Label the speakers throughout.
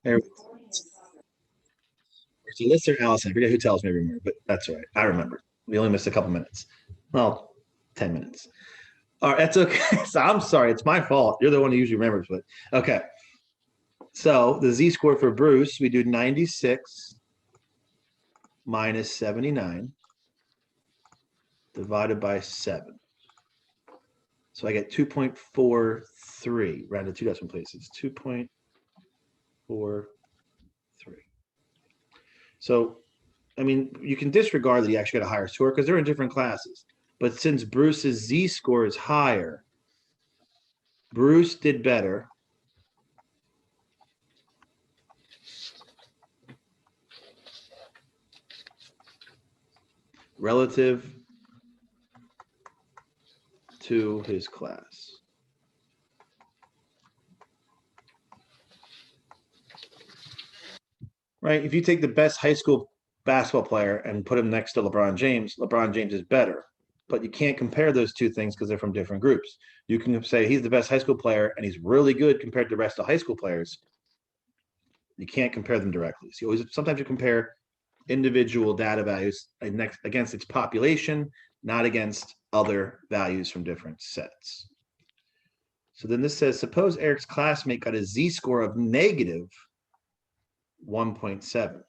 Speaker 1: There, it's Alyssa or Allison. I forget who tells me every morning, but that's all right. I remember. We only missed a couple minutes. Well, 10 minutes. All right, that's okay. So I'm sorry. It's my fault. You're the one who usually remembers, but okay. So the z-score for Bruce, we do 96 minus 79 divided by 7. So I get 2.43, rounded 2 decimal places, 2.43. So, I mean, you can disregard that he actually got a higher score because they're in different classes. But since Bruce's z-score is higher, Bruce did better relative to his class. Right? If you take the best high school basketball player and put him next to LeBron James is better. But you can't compare those two things because they're from different groups. You can say he's the best high school player and he's really good compared to the rest of high school players. You can't compare them directly. So sometimes you compare individual data values against its population, not against other values from different sets. So then this says, suppose Eric's classmate got a z-score of negative 1.7.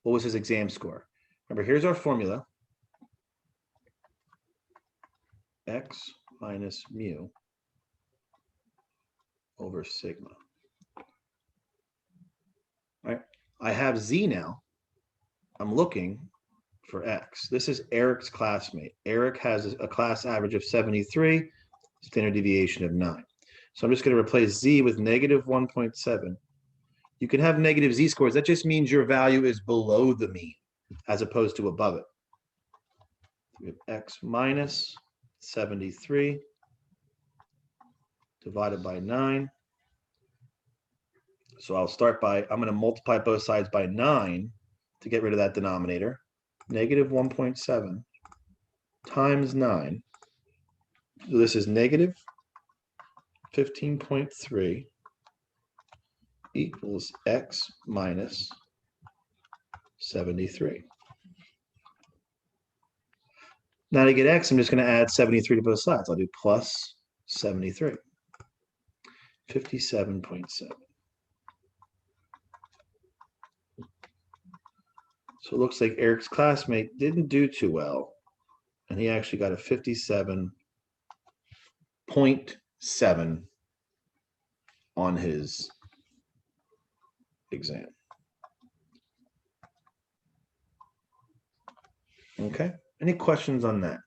Speaker 1: What was his exam score? Remember, here's our formula. X minus mu over sigma. All right. I have Z now. I'm looking for X. This is Eric's classmate. Eric has a class average of 73, standard deviation of 9. So I'm just going to replace Z with negative 1.7. You can have negative Z scores. That just means your value is below the mean as opposed to above it. We have X minus 73 divided by 9. So I'll start by, I'm going to multiply both sides by 9 to get rid of that denominator. Negative 1.7 times 9. So this is negative 15.3 equals X minus 73. Now to get X, I'm just going to add 73 to both sides. I'll do plus 73. 57.7. So it looks like Eric's classmate didn't do too well, and he actually got a 57.7 on his exam. Okay, any questions on that?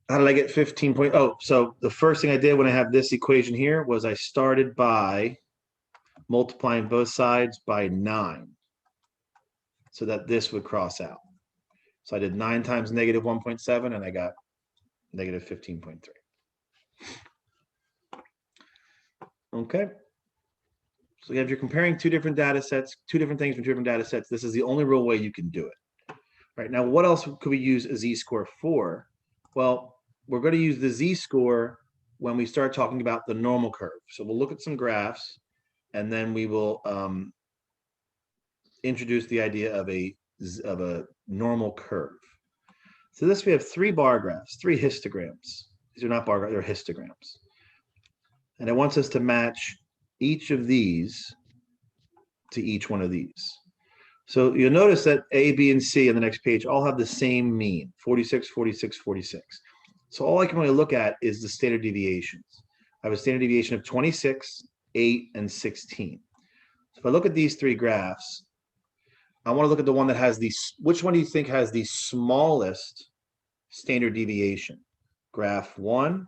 Speaker 1: How did I get 15 point? Oh, so the first thing I did when I have this equation here was I started by multiplying both sides by 9 so that this would cross out. So I did 9 times negative 1.7 and I got negative 15.3. Okay. So if you're comparing two different data sets, two different things from two different data sets, this is the only real way you can do it. Right now, what else could we use a z-score for? Well, we're going to use the z-score when we start talking about the normal curve. So we'll look at some graphs, and then we will introduce the idea of a normal curve. So this, we have 3 bar graphs, 3 histograms. These are not bar graphs, they're histograms. And it wants us to match each of these to each one of these. So you'll notice that A, B, and C on the next page all have the same mean, 46, 46, 46. So all I can really look at is the standard deviations. I have a standard deviation of 26, 8, and 16. So if I look at these 3 graphs, I want to look at the one that has these. Which one do you think has the smallest standard deviation? Graph 1,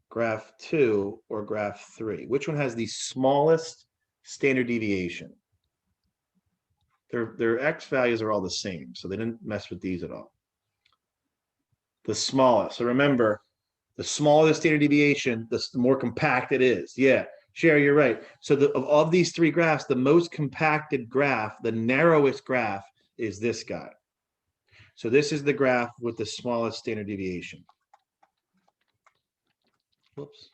Speaker 1: graph 2, or graph 3? Which one has the smallest standard deviation? Their X values are all the same, so they didn't mess with these at all. The smallest. So remember, the smaller the standard deviation, the more compact it is. Yeah, Sherry, you're right. So of these 3 graphs, the most compacted graph, the narrowest graph, is this guy. So this is the graph with the smallest standard deviation. Whoops.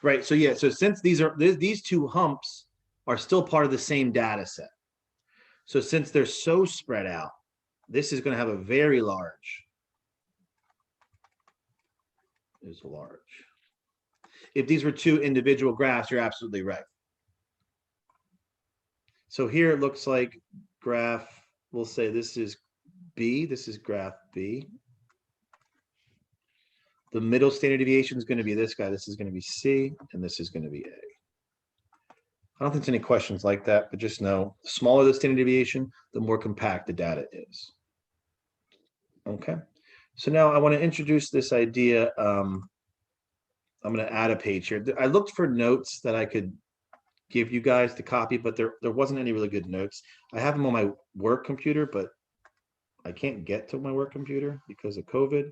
Speaker 1: Right. So yeah. So since these two humps are still part of the same data set. So since they're so spread out, this is going to have a very large. Is large. If these were two individual graphs, you're absolutely right. So here it looks like graph, we'll say this is B, this is graph B. The middle standard deviation is going to be this guy, this is going to be C, and this is going to be A. I don't think there's any questions like that, but just know the smaller the standard deviation, the more compact the data is. Okay, so now I want to introduce this idea. I'm going to add a page here. I looked for notes that I could give you guys to copy, but there wasn't any really good notes. I have them on my work computer, but I can't get to my work computer because of COVID.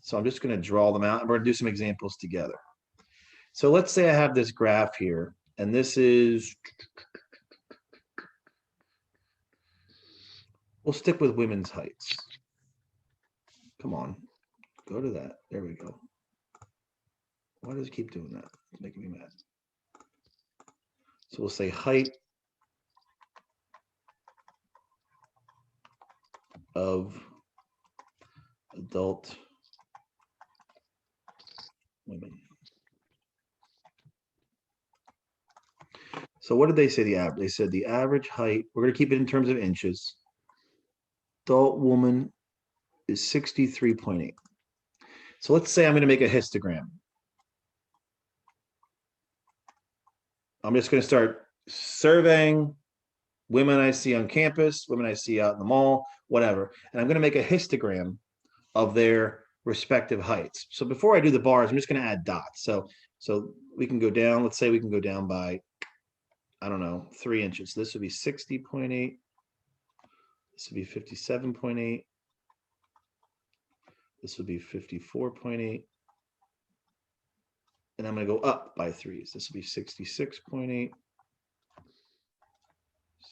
Speaker 1: So I'm just going to draw them out and we're going to do some examples together. So let's say I have this graph here, and this is, we'll stick with women's heights. Come on, go to that. There we go. Why does it keep doing that? It's making me mad. So we'll say height of adult women. So what did they say the average? They said the average height, we're going to keep it in terms of inches. Adult woman is 63.8. So let's say I'm going to make a histogram. I'm just going to start surveying women I see on campus, women I see out in the mall, whatever. And I'm going to make a histogram of their respective heights. So before I do the bars, I'm just going to add dots. So we can go down, let's say we can go down by, I don't know, 3 inches. So this would be 60.8. This would be 57.8. This would be 54.8. And I'm going to go up by 3s. This will be 66.8,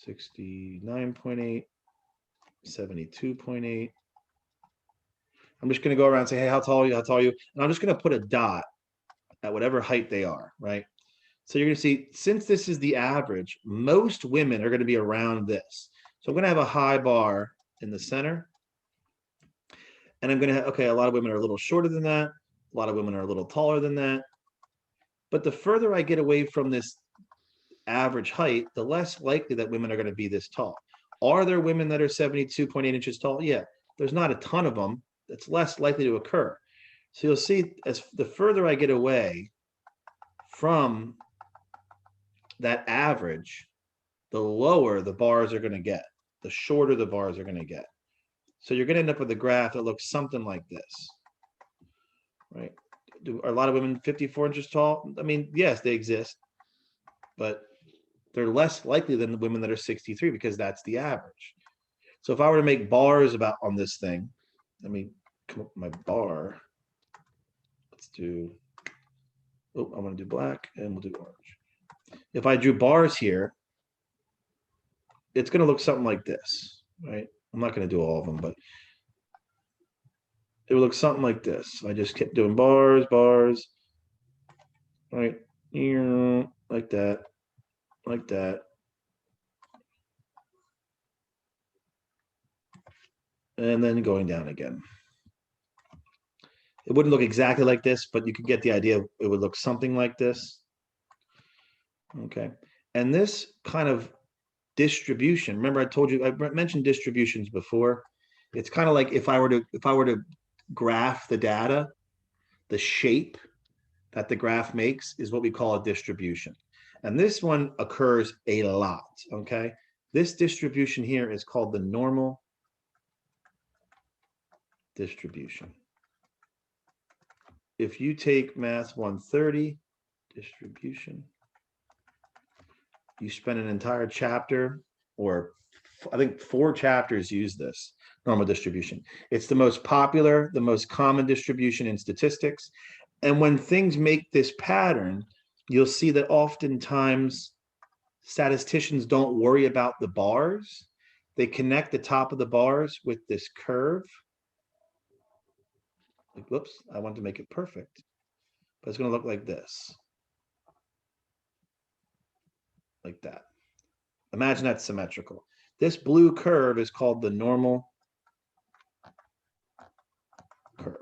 Speaker 1: 69.8, 72.8. I'm just going to go around and say, hey, how tall are you? How tall are you? And I'm just going to put a dot at whatever height they are, right? So you're going to see, since this is the average, most women are going to be around this. So I'm going to have a high bar in the center. And I'm going to have, okay, a lot of women are a little shorter than that. A lot of women are a little taller than that. But the further I get away from this average height, the less likely that women are going to be this tall. Are there women that are 72.8 inches tall? Yeah, there's not a ton of them. It's less likely to occur. So you'll see as the further I get away from that average, the lower the bars are going to get, the shorter the bars are going to get. So you're going to end up with a graph that looks something like this, right? Are a lot of women 54 inches tall? I mean, yes, they exist, but they're less likely than the women that are 63 because that's the average. So if I were to make bars about on this thing, let me come up with my bar. Let's do, oh, I want to do black and we'll do orange. If I drew bars here, it's going to look something like this, right? I'm not going to do all of them, but it would look something like this. I just kept doing bars, right? Like that, like that. And then going down again. It wouldn't look exactly like this, but you could get the idea. It would look something like this. Okay. And this kind of distribution, remember I told you, I mentioned distributions before. It's kind of like if I were to graph the data, the shape that the graph makes is what we call a distribution. And this one occurs a lot, okay? This distribution here is called the normal distribution. If you take Math 130, distribution, you spend an entire chapter, or I think 4 chapters use this normal distribution. It's the most popular, the most common distribution in statistics. And when things make this pattern, you'll see that oftentimes statisticians don't worry about the bars. They connect the top of the bars with this curve. Like, whoops, I want to make it perfect. But it's going to look like this. like that. Imagine that's symmetrical. This blue curve is called the normal curve.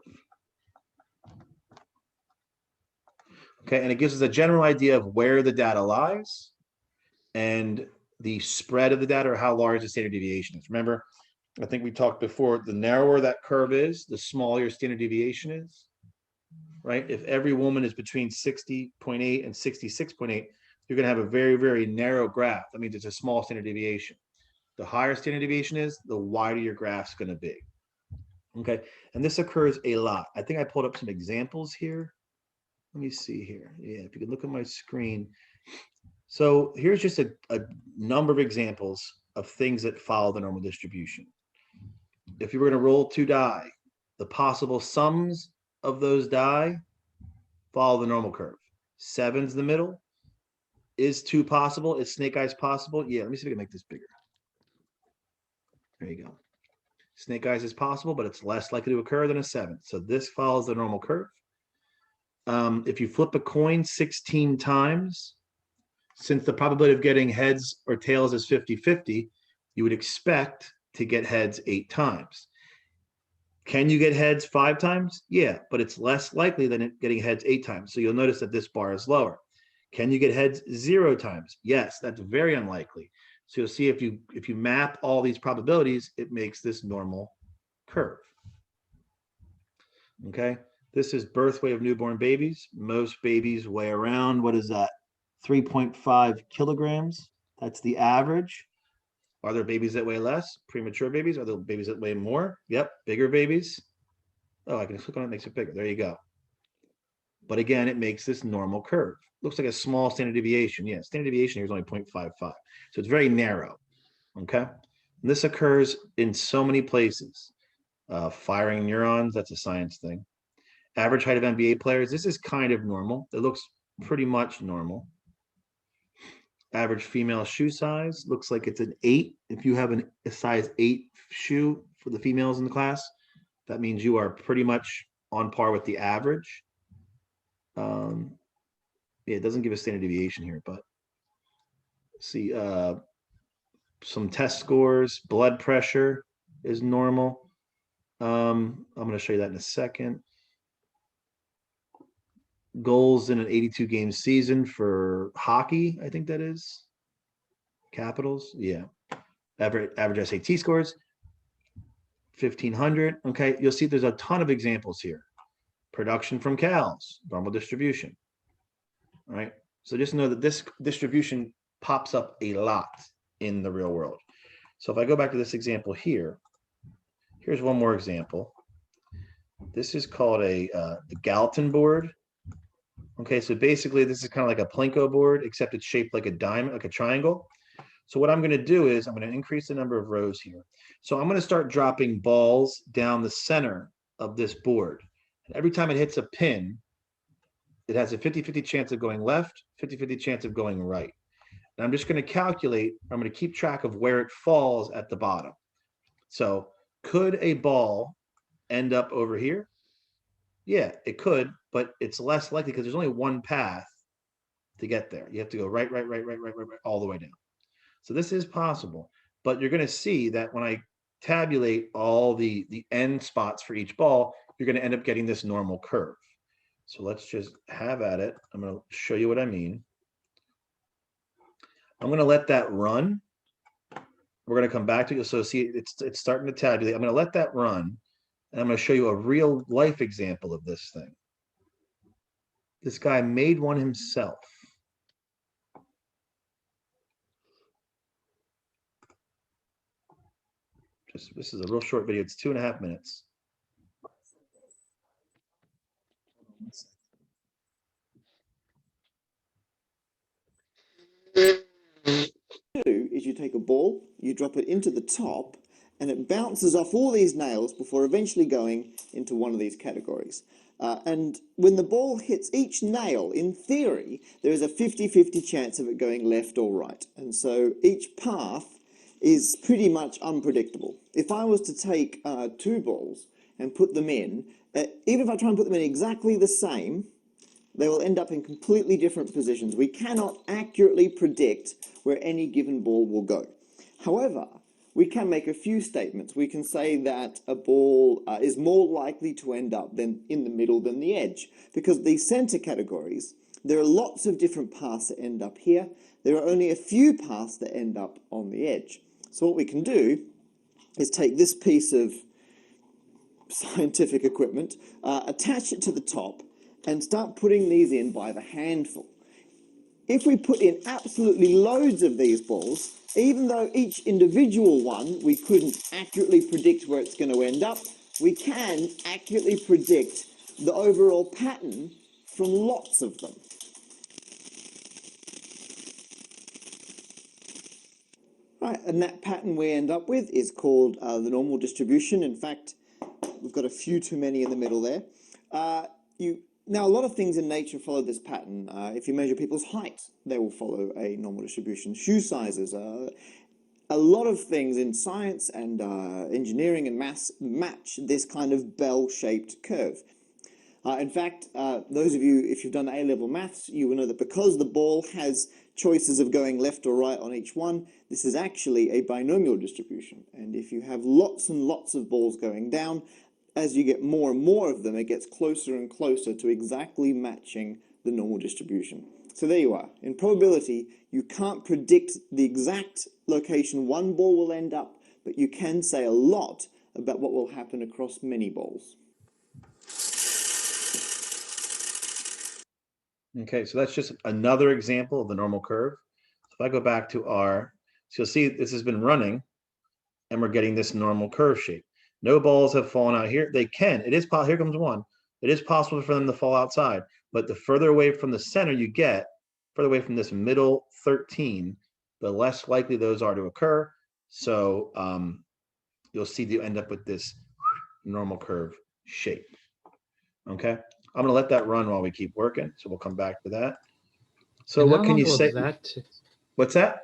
Speaker 1: Okay, and it gives us a general idea of where the data lies and the spread of the data, or how large the standard deviation is. Remember, I think we talked before, the narrower that curve is, the smaller your standard deviation is, right? If every woman is between 60.8 and 66.8, you're going to have a very, very narrow graph. That means it's a small standard deviation. The higher standard deviation is, the wider your graph's going to be. Okay, and this occurs a lot. I think I pulled up some examples here. Let me see here. Yeah, if you can look at my screen. So here's just a number of examples of things that follow the normal distribution. If you were going to roll 2 die, the possible sums of those die follow the normal curve. 7's the middle. Is 2 possible? Is snake eyes possible? Yeah, let me see if I can make this bigger. There you go. Snake eyes is possible, but it's less likely to occur than a 7. So this follows the normal curve. If you flip a coin 16 times, since the probability of getting heads or tails is 50-50, you would expect to get heads 8 times. Can you get heads 5 times? Yeah, but it's less likely than getting heads 8 times. So you'll notice that this bar is lower. Can you get heads 0 times? Yes, that's very unlikely. So you'll see if you map all these probabilities, it makes this normal curve. Okay, this is birth weight of newborn babies. Most babies weigh around, what is that? 3.5 kilograms. That's the average. Are there babies that weigh less? Premature babies? Are there babies that weigh more? Yep, bigger babies. Oh, I can click on it, makes it bigger. There you go. But again, it makes this normal curve. Looks like a small standard deviation. Yeah, standard deviation here is only 0.55. So it's very narrow, okay? And this occurs in so many places. Firing neurons, that's a science thing. Average height of NBA players, this is kind of normal. It looks pretty much normal. Average female shoe size, looks like it's an 8. If you have a size 8 shoe for the females in the class, that means you are pretty much on par with the average. Yeah, it doesn't give a standard deviation here, but see, some test scores, blood pressure is normal. I'm going to show you that in a second. Goals in an 82 game season for hockey, I think that is. Capitals, yeah. Average SAT scores, 1,500. Okay, you'll see there's a ton of examples here. Production from cows, normal distribution. All right, so just know that this distribution pops up a lot in the real world. So if I go back to this example here, here's one more example. This is called the Gallatin board. Okay, so basically this is kind of like a Plinko board, except it's shaped like a diamond, like a triangle. So what I'm going to do is I'm going to increase the number of rows here. So I'm going to start dropping balls down the center of this board. And every time it hits a pin, it has a 50-50 chance of going left, 50-50 chance of going right. And I'm just going to calculate, I'm going to keep track of where it falls at the bottom. So could a ball end up over here? Yeah, it could, but it's less likely because there's only one path to get there. You have to go right, all the way down. So this is possible, but you're going to see that when I tabulate all the end spots for each ball, you're going to end up getting this normal curve. So let's just have at it. I'm going to show you what I mean. I'm going to let that run. We're going to come back to it. So see, it's starting to tabulate. I'm going to let that run, and I'm going to show you a real life example of this thing. This guy made one himself. This is a real short video. It's 2.5 minutes.
Speaker 2: Is you take a ball, you drop it into the top, and it bounces off all these nails before eventually going into one of these categories. And when the ball hits each nail, in theory, there is a 50-50 chance of it going left or right. And so each path is pretty much unpredictable. If I was to take 2 balls and put them in, even if I try and put them in exactly the same, they will end up in completely different positions. We cannot accurately predict where any given ball will go. However, we can make a few statements. We can say that a ball is more likely to end up in the middle than the edge, because the center categories, there are lots of different paths that end up here. There are only a few paths that end up on the edge. So what we can do is take this piece of scientific equipment, attach it to the top, and start putting these in by the handful. If we put in absolutely loads of these balls, even though each individual one we couldn't accurately predict where it's going to end up, we can accurately predict the overall pattern from lots of them. Right, and that pattern we end up with is called the normal distribution. In fact, we've got a few too many in the middle there. Now, a lot of things in nature follow this pattern. If you measure people's height, they will follow a normal distribution. Shoe sizes, a lot of things in science and engineering and maths match this kind of bell-shaped curve. In fact, those of you, if you've done A-level maths, you will know that because the ball has choices of going left or right on each one, this is actually a binomial distribution. And if you have lots and lots of balls going down, as you get more and more of them, it gets closer and closer to exactly matching the normal distribution. So there you are. In probability, you can't predict the exact location one ball will end up, but you can say a lot about what will happen across many balls.
Speaker 1: Okay, so that's just another example of the normal curve. If I go back to so you'll see this has been running, and we're getting this normal curve shape. No balls have fallen out here. They can. It is possible. Here comes one. It is possible for them to fall outside, but the further away from the center you get, further away from this middle 13, the less likely those are to occur. So you'll see you end up with this normal curve shape. Okay, I'm gonna let that run while we keep working. So we'll come back to that. So what can you say? What's that?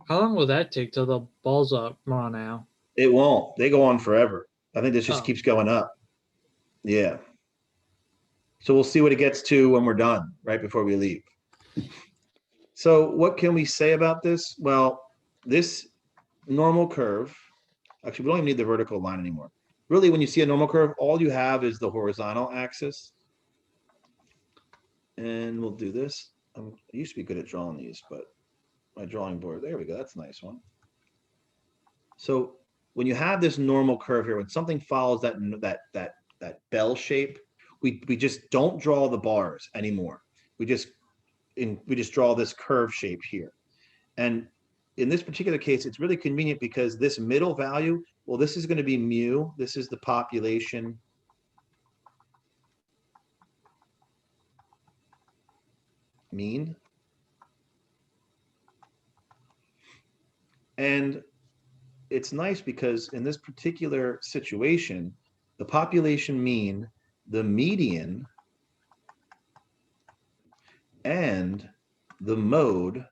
Speaker 3: How long will that take till the balls run out?
Speaker 1: It won't. They go on forever. I think this just keeps going up. Yeah. So we'll see what it gets to when we're done, right before we leave. So what can we say about this? Well, this normal curve, actually, we don't even need the vertical line anymore. Really, when you see a normal curve, all you have is the horizontal axis. And we'll do this. I used to be good at drawing these, but my drawing board, there we go. That's a nice one. So when you have this normal curve here, when something follows that bell shape, we just don't draw the bars anymore. We just draw this curve shape here. And in this particular case, it's really convenient because this middle value, well, this is going to be mu. This is the population mean. And it's nice because in this particular situation, the population mean, the median, and the mode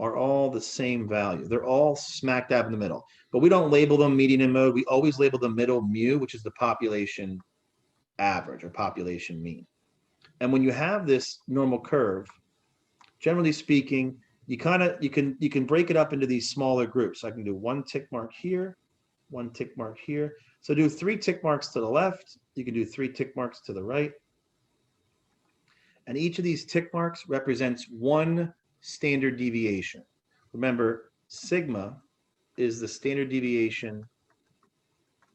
Speaker 1: are all the same value. They're all smack dab in the middle, but we don't label them median and mode. We always label the middle mu, which is the population average or population mean. And when you have this normal curve, generally speaking, you can break it up into these smaller groups. So I can do one tick mark here, one tick mark here. So do 3 tick marks to the left. You can do 3 tick marks to the right. And each of these tick marks represents one standard deviation. Remember, sigma is the standard deviation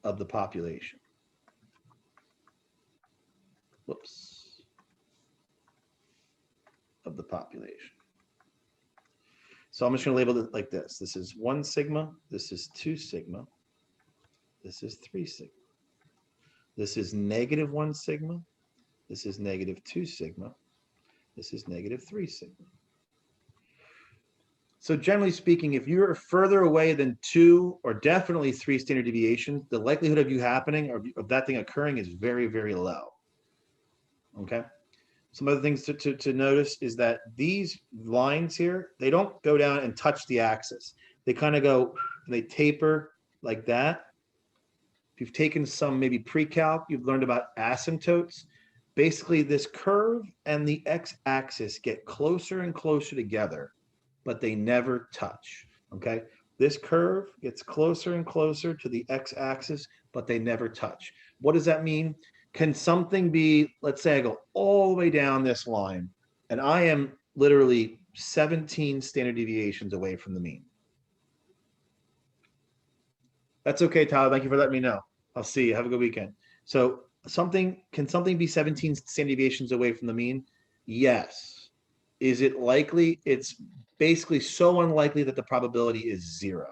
Speaker 1: of the population. Whoops. Of the population. So I'm just going to label it like this. This is 1 sigma. This is 2 sigma. This is 3 sigma. This is -1 sigma. This is -2 sigma. This is -3 sigma. So generally speaking, if you're further away than 2 or definitely 3 standard deviations, the likelihood of you happening or of that thing occurring is very, very low. Okay. Some other things to notice is that these lines here, they don't go down and touch the axis. They kind of go, and they taper like that. If you've taken some maybe pre-calc, you've learned about asymptotes. basically this curve and the x-axis get closer and closer together, but they never touch, okay? This curve gets closer and closer to the x-axis, but they never touch. What does that mean? Can something be, let's say I go all the way down this line, and I am literally 17 standard deviations away from the mean. That's okay, Tyler. Thank you for letting me know. I'll see you. Have a good weekend. So can something be 17 standard deviations away from the mean? Yes. Is it likely? It's basically so unlikely that the probability is 0,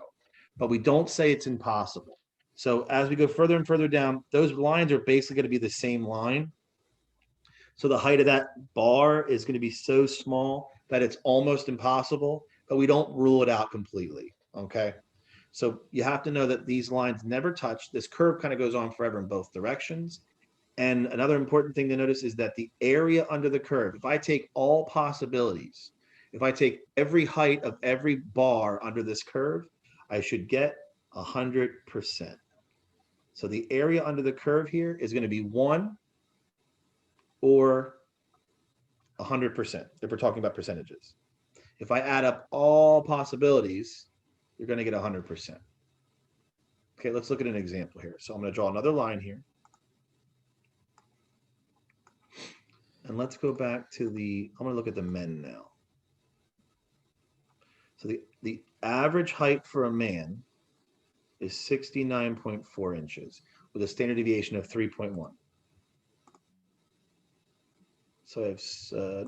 Speaker 1: but we don't say it's impossible. So as we go further and further down, those lines are basically going to be the same line. So the height of that bar is going to be so small that it's almost impossible, but we don't rule it out completely, okay? So you have to know that these lines never touch. This curve kind of goes on forever in both directions. And another important thing to notice is that the area under the curve, if I take all possibilities, if I take every height of every bar under this curve, I should get 100%. So the area under the curve here is going to be 1 or 100%, if we're talking about percentages. If I add up all possibilities, you're going to get 100%. Okay, let's look at an example here. So I'm going to draw another line here. And let's go back to I'm going to look at the men now. So the average height for a man is 69.4 inches with a standard deviation of 3.1. So I have, so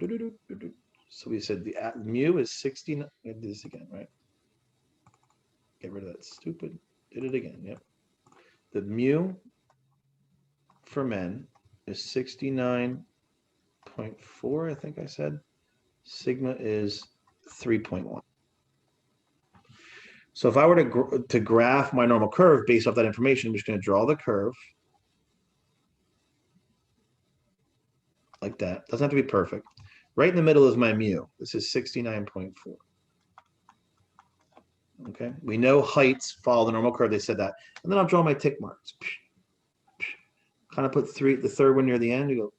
Speaker 1: we said the mu is 69. I did this again, right? Get rid of that stupid, did it again, yep. The mu for men is 69.4, I think I said. Sigma is 3.1. So if I were to graph my normal curve based off that information, I'm just going to draw the curve like that. Doesn't have to be perfect. Right in the middle is my mu. This is 69.4. Okay, we know heights follow the normal curve. They said that. And then I'll draw my tick marks. Kind of put the third one near the end. You go,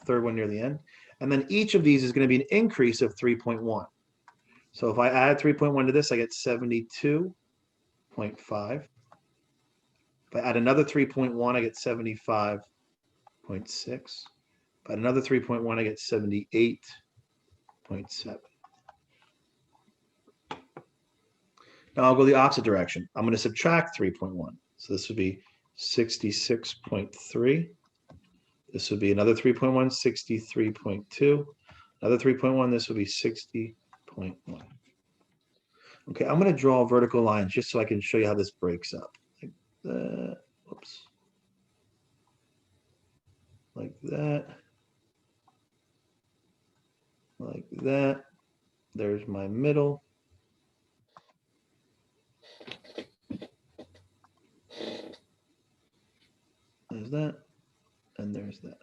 Speaker 1: third one near the end. And then each of these is going to be an increase of 3.1. So if I add 3.1 to this, I get 72.5. If I add another 3.1, I get 75.6. If I add another 3.1, I get 78.7. Now I'll go the opposite direction. I'm going to subtract 3.1. So this would be 66.3. This would be another 3.1, 63.2. Another 3.1, this would be 60.1. Okay, I'm going to draw vertical lines just so I can show you how this breaks up. Like that. Whoops. Like that. Like that. There's my middle. There's that, and there's that.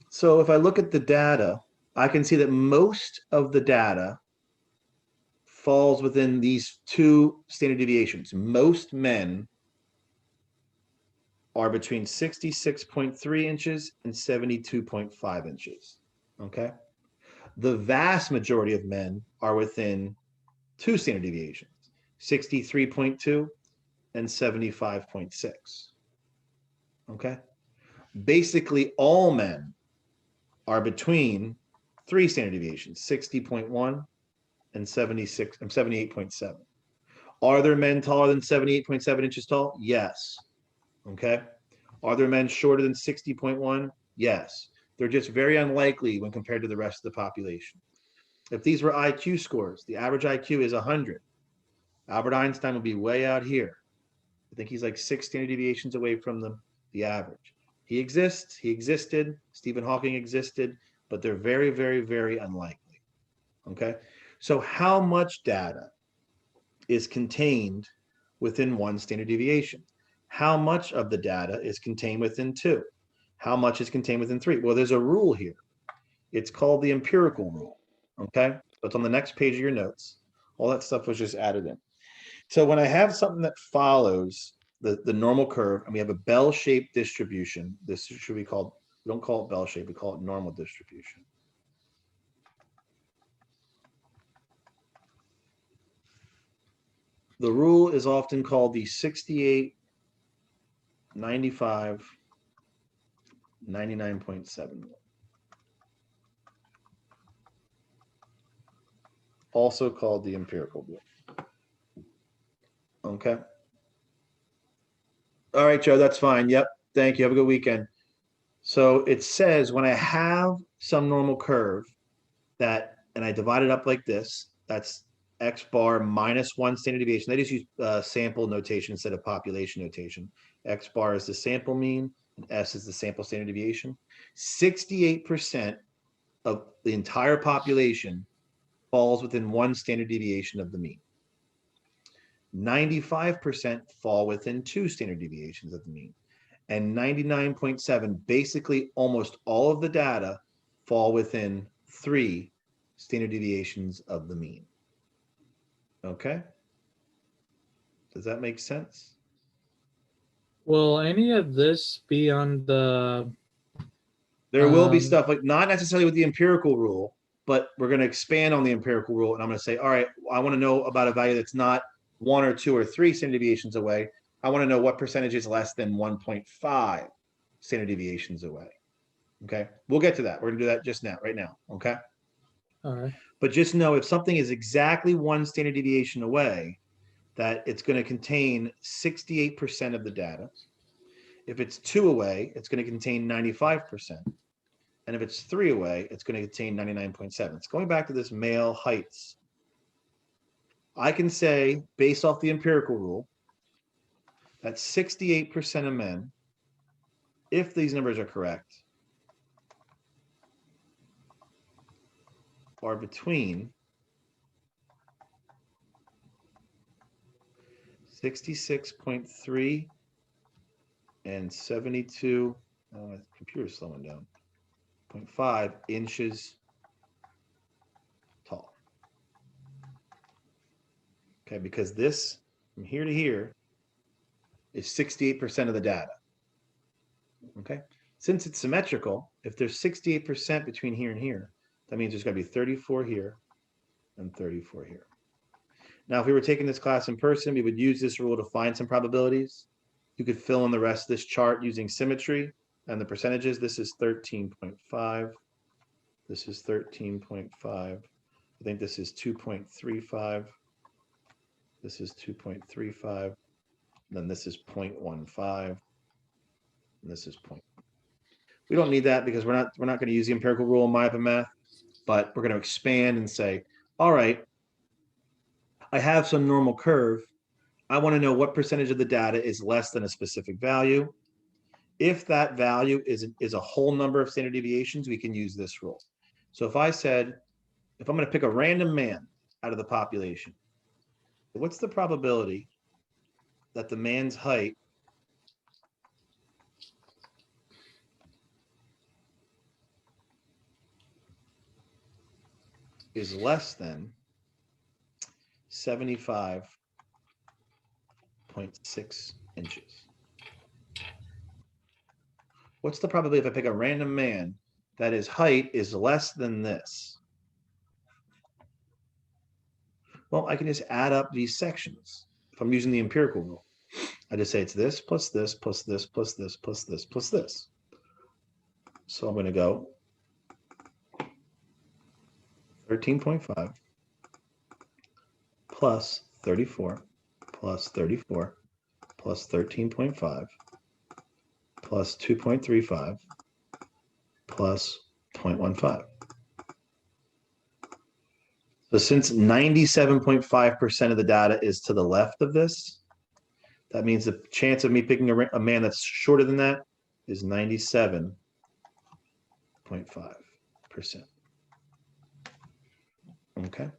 Speaker 1: So if I look at the data, I can see that most of the data falls within these two standard deviations. Most men are between 66.3 inches and 72.5 inches, okay? The vast majority of men are within two standard deviations, 63.2 and 75.6. Okay. Basically, all men are between three standard deviations, 60.1 and 78.7. Are there men taller than 78.7 inches tall? Yes. Okay. Are there men shorter than 60.1? Yes. They're just very unlikely when compared to the rest of the population. If these were IQ scores, the average IQ is 100. Albert Einstein would be way out here. I think he's like 6 standard deviations away from the average. He exists, he existed, Stephen Hawking existed, but they're very, very, very unlikely. Okay, so how much data is contained within one standard deviation? How much of the data is contained within 2? How much is contained within 3? Well, there's a rule here. It's called the empirical rule. Okay, so it's on the next page of your notes. All that stuff was just added in. So when I have something that follows the normal curve, and we have a bell-shaped distribution. This should be called, we don't call it bell-shaped, we call it normal distribution. The rule is often called the 68, 95, 99.7 rule. Also called the empirical rule. Okay. All right, Joe, that's fine. Yep. Thank you. Have a good weekend. So it says when I have some normal curve that, and I divide it up like this, that's X bar minus 1 standard deviation. They just use sample notation instead of population notation. X bar is the sample mean, and S is the sample standard deviation. 68% of the entire population falls within 1 standard deviation of the mean. 95% fall within 2 standard deviations of the mean. And 99.7, basically almost all of the data fall within 3 standard deviations of the mean. Okay? Does that make sense?
Speaker 3: Will any of this be on the?
Speaker 1: There will be stuff like not necessarily with the empirical rule, but we're going to expand on the empirical rule. And I'm going to say, all right, I want to know about a value that's not 1 or 2 or 3 standard deviations away. I want to know what percentage is less than 1.5 standard deviations away. Okay. We'll get to that. We're going to do that just now, right now. Okay.
Speaker 3: All right.
Speaker 1: But just know if something is exactly 1 standard deviation away, that it's going to contain 68% of the data. If it's 2 away, it's going to contain 95%. And if it's 3 away, it's going to contain 99.7. It's going back to this male heights. I can say, based off the empirical rule, that 68% of men, if these numbers are correct, are between 66.3 and 72, oh, the computer's slowing down, 0.5 inches tall. Okay, because this, from here to here, is 68% of the data. Okay, since it's symmetrical, if there's 68% between here and here, that means there's got to be 34 here and 34 here. Now, if we were taking this class in person, we would use this rule to find some probabilities. You could fill in the rest of this chart using symmetry and the percentages. This is 13.5. This is 13.5. I think this is 2.35. This is 2.35. Then this is 0.15. And this is point. We don't need that because we're not going to use the empirical rule in MyAppMath, but we're going to expand and say, all right, I have some normal curve. I want to know what percentage of the data is less than a specific value. If that value is a whole number of standard deviations, we can use this rule. So if I said, if I'm going to pick a random man out of the population, what's the probability that the man's height is less than 75.6 inches? What's the probability if I pick a random man that his height is less than this? Well, I can just add up these sections. If I'm using the empirical rule, I just say it's this plus this plus this plus this plus this plus this. So I'm going to go 13.5 plus 34 plus 34 plus 13.5 plus 2.35 plus 0.15. So since 97.5% of the data is to the left of this, that means the chance of me picking a man that's shorter than that is 97.5%. Okay.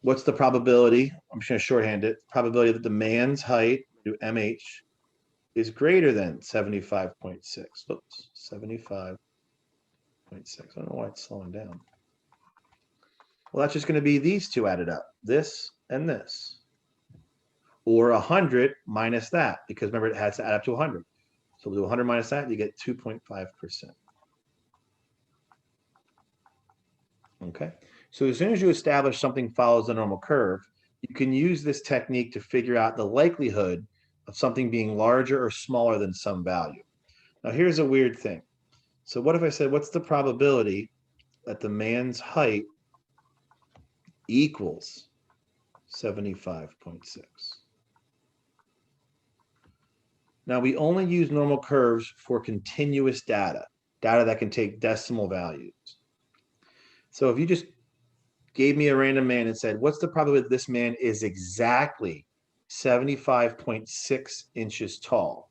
Speaker 1: What's the probability? I'm just going to shorthand it. Probability that the man's height, do MH, is greater than 75.6. Oops, 75.6. I don't know why it's slowing down. Well, that's just going to be these two added up, this and this. Or 100 minus that, because remember, it has to add up to 100. So we'll do 100 minus that, you get 2.5%. Okay, so as soon as you establish something follows the normal curve, you can use this technique to figure out the likelihood of something being larger or smaller than some value. Now, here's a weird thing. So what if I said, what's the probability that the man's height equals 75.6? Now, we only use normal curves for continuous data that can take decimal values. So if you just gave me a random man and said, what's the probability that this man is exactly 75.6 inches tall?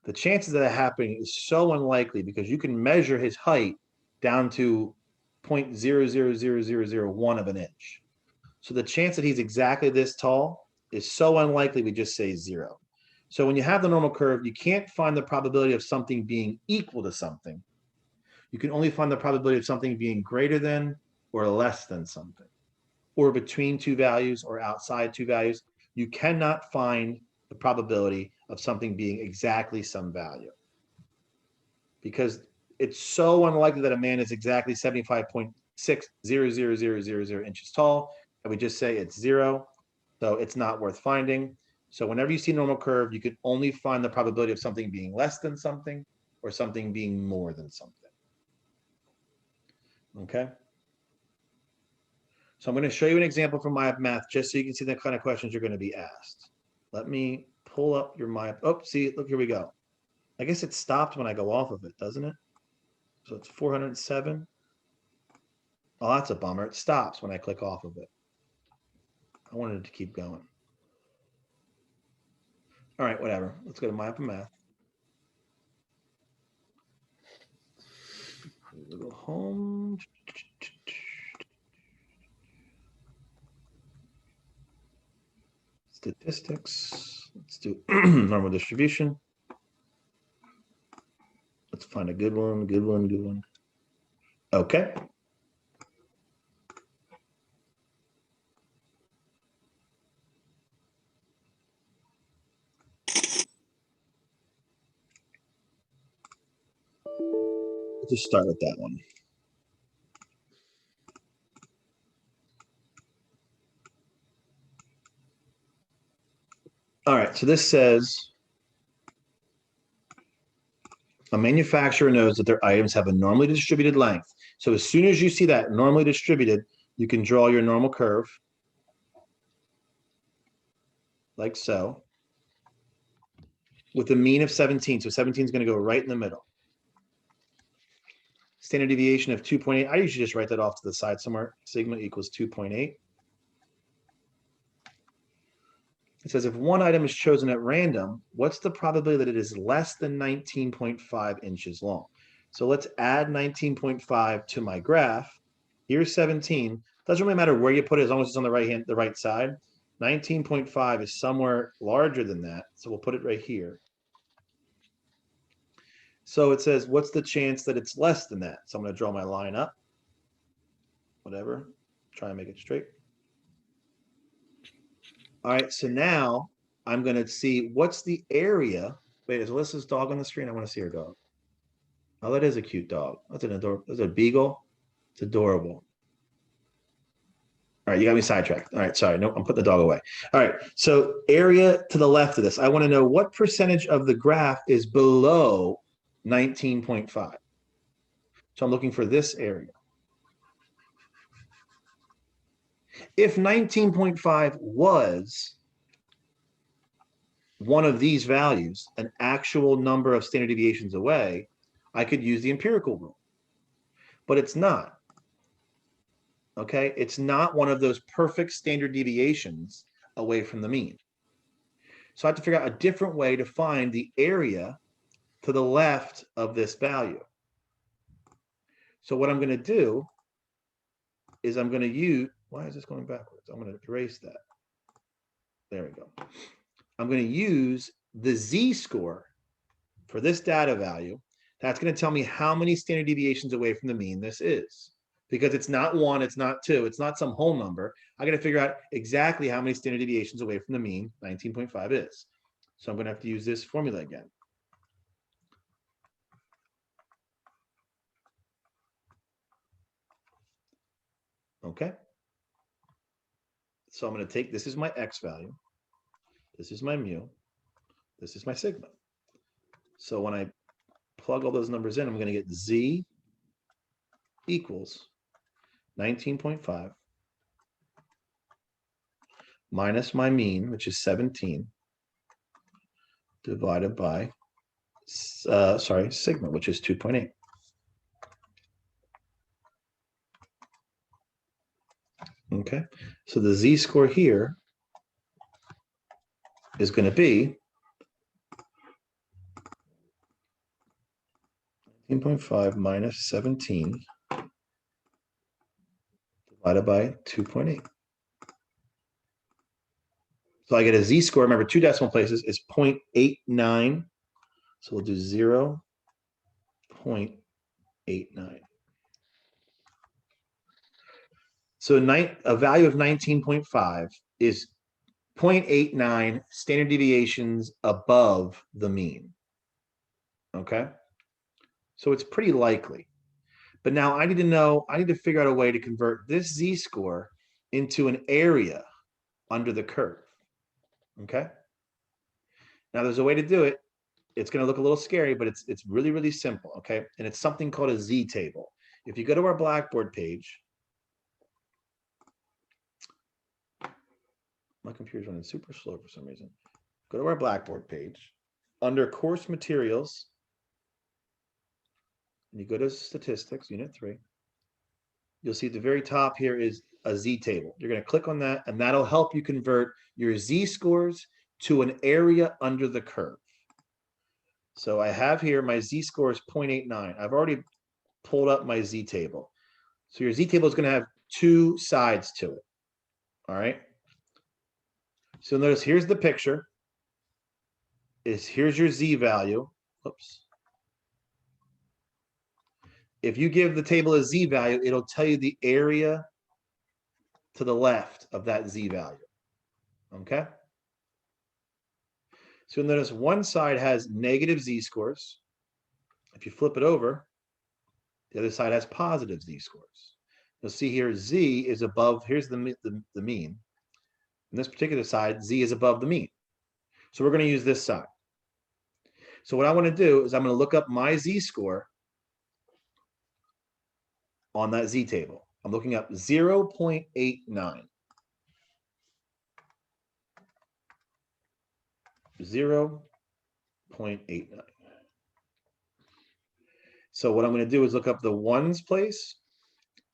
Speaker 1: The chances of that happening is so unlikely because you can measure his height down to 0.000001 of an inch. So the chance that he's exactly this tall is so unlikely, we just say 0. So when you have the normal curve, you can't find the probability of something being equal to something. You can only find the probability of something being greater than or less than something, or between two values or outside two values. You cannot find the probability of something being exactly some value because it's so unlikely that a man is exactly 75.6000000 inches tall. And we just say it's 0. So it's not worth finding. So whenever you see normal curve, you can only find the probability of something being less than something or something being more than something. Okay. So I'm going to show you an example from MyMath just so you can see the kind of questions you're going to be asked. Let me pull up your My. Oh, see, look, here we go. I guess it stopped when I go off of it, doesn't it? So it's 407. Oh, that's a bummer. It stops when I click off of it. I wanted it to keep going. All right, whatever. Let's go to MyMath. Go home. Statistics. Let's do normal distribution. Let's find a good one, good one, good one. Okay. Let's just start with that one. All right, so this says a manufacturer knows that their items have a normally distributed length. So as soon as you see that normally distributed, you can draw your normal curve like so with a mean of 17. So 17 is going to go right in the middle. Standard deviation of 2.8. I usually just write that off to the side somewhere. Sigma equals 2.8. It says if one item is chosen at random, what's the probability that it is less than 19.5 inches long? So let's add 19.5 to my graph. Here's 17. Doesn't really matter where you put it as long as it's on the right side. 19.5 is somewhere larger than that. So we'll put it right here. So it says, what's the chance that it's less than that? So I'm going to draw my line up. Whatever. Try and make it straight. All right, so now I'm going to see what's the area. Wait, is Alyssa's dog on the screen? I want to see her dog. Oh, that is a cute dog. That's an adorable. That's a beagle. It's adorable. All right, you got me sidetracked. All right, sorry. No, I'm putting the dog away. All right, so area to the left of this. I want to know what percentage of the graph is below 19.5. So I'm looking for this area. If 19.5 was one of these values, an actual number of standard deviations away, I could use the empirical rule. But it's not. Okay, it's not one of those perfect standard deviations away from the mean. So I have to figure out a different way to find the area to the left of this value. So what I'm going to do is I'm going to use, why is this going backwards? I'm going to erase that. There we go. I'm going to use the z-score for this data value. That's going to tell me how many standard deviations away from the mean this is. because it's not 1, it's not 2, it's not some whole number. I got to figure out exactly how many standard deviations away from the mean 19.5 is. So I'm going to have to use this formula again. Okay. So I'm going to take, this is my X value. This is my mu. This is my sigma. So when I plug all those numbers in, I'm going to get Z equals 19.5 minus my mean, which is 17, divided by, sigma, which is 2.8. Okay, so the Z-score here is going to be 19.5 minus 17 divided by 2.8. So I get a Z-score, remember 2 decimal places is 0.89. So we'll do 0.89. So a value of 19.5 is 0.89 standard deviations above the mean. Okay. So it's pretty likely. But now I need to figure out a way to convert this Z-score into an area under the curve. Okay. Now there's a way to do it. It's going to look a little scary, but it's really, really simple. Okay. And it's something called a Z table. If you go to our Blackboard page, my computer's running super slow for some reason. Go to our Blackboard page. Under course materials, and you go to statistics, unit 3. You'll see at the very top here is a Z table. You're going to click on that, and that'll help you convert your Z scores to an area under the curve. So I have here my Z score is 0.89. I've already pulled up my Z table. So your Z table is going to have 2 sides to it. All right. So notice here's the picture. Here's your Z value. Oops. If you give the table a Z value, it'll tell you the area to the left of that Z value. Okay. So you'll notice one side has negative Z scores. If you flip it over, the other side has positive Z scores. You'll see here Z is above, here's the mean. On this particular side, Z is above the mean. So we're going to use this side. So what I want to do is I'm going to look up my Z score on that Z table. I'm looking up 0.89. 0.89. So what I'm going to do is look up the ones place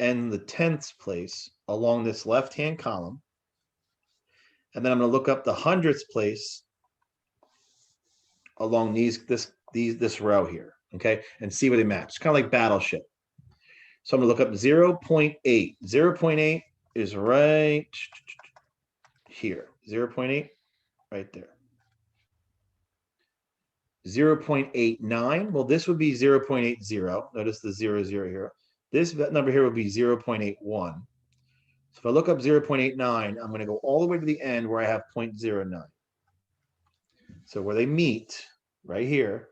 Speaker 1: and the tenths place along this left-hand column. And then I'm going to look up the hundredths place along this row here, okay, and see where they match. It's kind of like Battleship. So I'm going to look up 0.8. 0.8 is right here. 0.8 right there. 0.89. Well, this would be 0.80. Notice the 0 here. This number here would be 0.81. So if I look up 0.89, I'm going to go all the way to the end where I have 0.09. So where they meet right here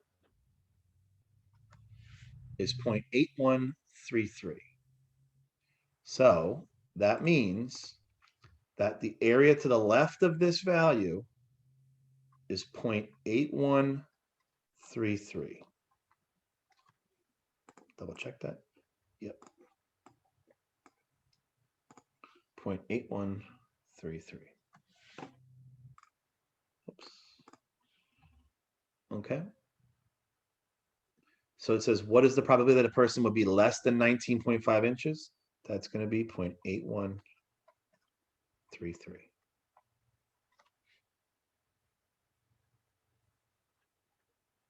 Speaker 1: is 0.8133. So that means that the area to the left of this value is 0.8133. Double check that. Yep. 0.8133. Oops. Okay. So it says, what is the probability that a person would be less than 19.5 inches? That's going to be 0.8133.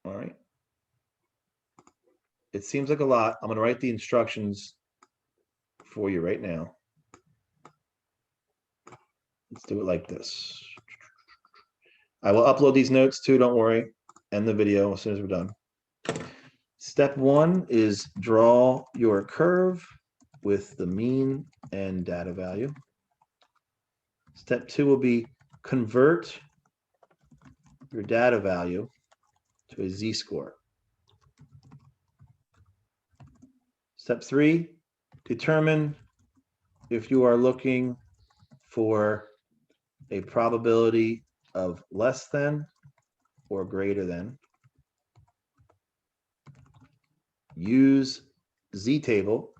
Speaker 1: All right. It seems like a lot. I'm going to write the instructions for you right now. Let's do it like this. I will upload these notes too, don't worry. End the video as soon as we're done. Step 1 is draw your curve. with the mean and data value. Step 2 will be convert your data value to a z-score. Step 3, determine if you are looking for a probability of less than or greater than. Use z-table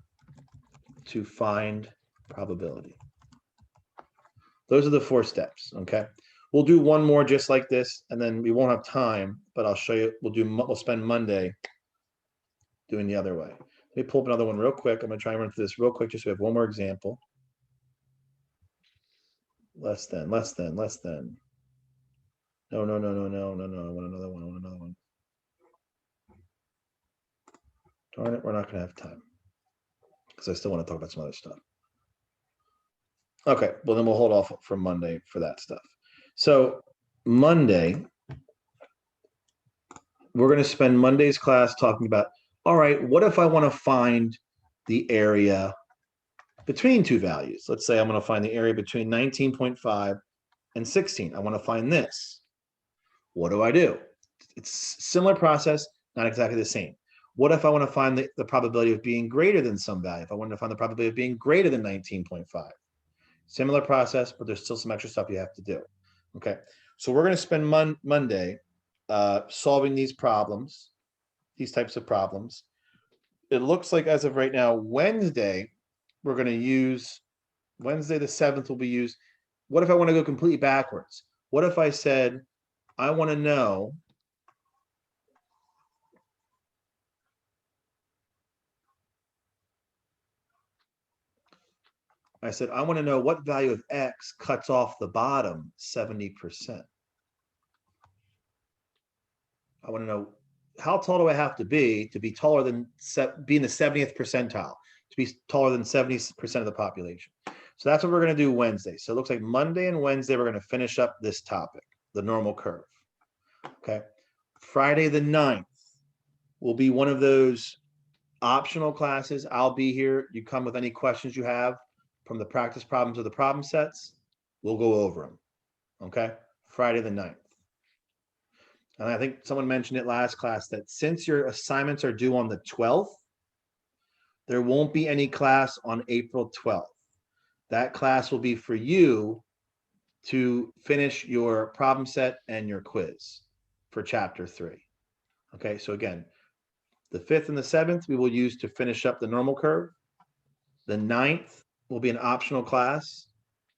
Speaker 1: to find probability. Those are the 4 steps, okay? We'll do one more just like this, and then we won't have time, but I'll show you, we'll spend Monday doing the other way. Let me pull up another one real quick. I'm gonna try and run through this real quick, just so we have one more example. Less than. No. I want another one. Darn it, we're not gonna have time. Because I still want to talk about some other stuff. Okay, well then we'll hold off for Monday for that stuff. So Monday, we're going to spend Monday's class talking about, all right, what if I want to find the area between two values? Let's say I'm going to find the area between 19.5 and 16. I want to find this. What do I do? It's a similar process, not exactly the same. What if I want to find the probability of being greater than some value? If I wanted to find the probability of being greater than 19.5. Similar process, but there's still some extra stuff you have to do. Okay, so we're going to spend Monday solving these problems, these types of problems. It looks like as of right now, Wednesday, we're going to use, Wednesday the 7th will be used. What if I want to go completely backwards? What if I said, I want to know what value of X cuts off the bottom 70%. I want to know how tall do I have to be taller than be in the 70th percentile, to be taller than 70% of the population. So that's what we're going to do Wednesday. So it looks like Monday and Wednesday, we're going to finish up this topic, the normal curve. Okay. Friday the 9th will be one of those optional classes. I'll be here. You come with any questions you have from the practice problems or the problem sets. We'll go over them. Okay. Friday the 9th. And I think someone mentioned it last class that since your assignments are due on the 12th, there won't be any class on April 12th. That class will be for you to finish your problem set and your quiz for chapter 3. Okay, so again, the 5th and the 7th, we will use to finish up the normal curve. The 9th will be an optional class.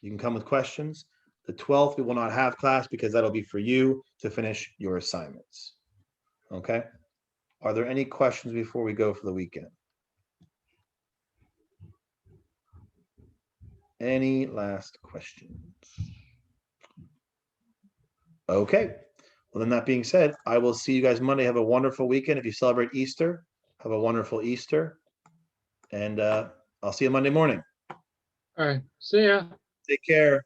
Speaker 1: You can come with questions. The 12th, we will not have class because that'll be for you to finish your assignments. Okay. Are there any questions before we go for the weekend? Any last questions? Okay. Well, then that being said, I will see you guys Monday. Have a wonderful weekend. If you celebrate Easter, have a wonderful Easter. And I'll see you Monday morning.
Speaker 3: All right. See ya.
Speaker 1: Take care.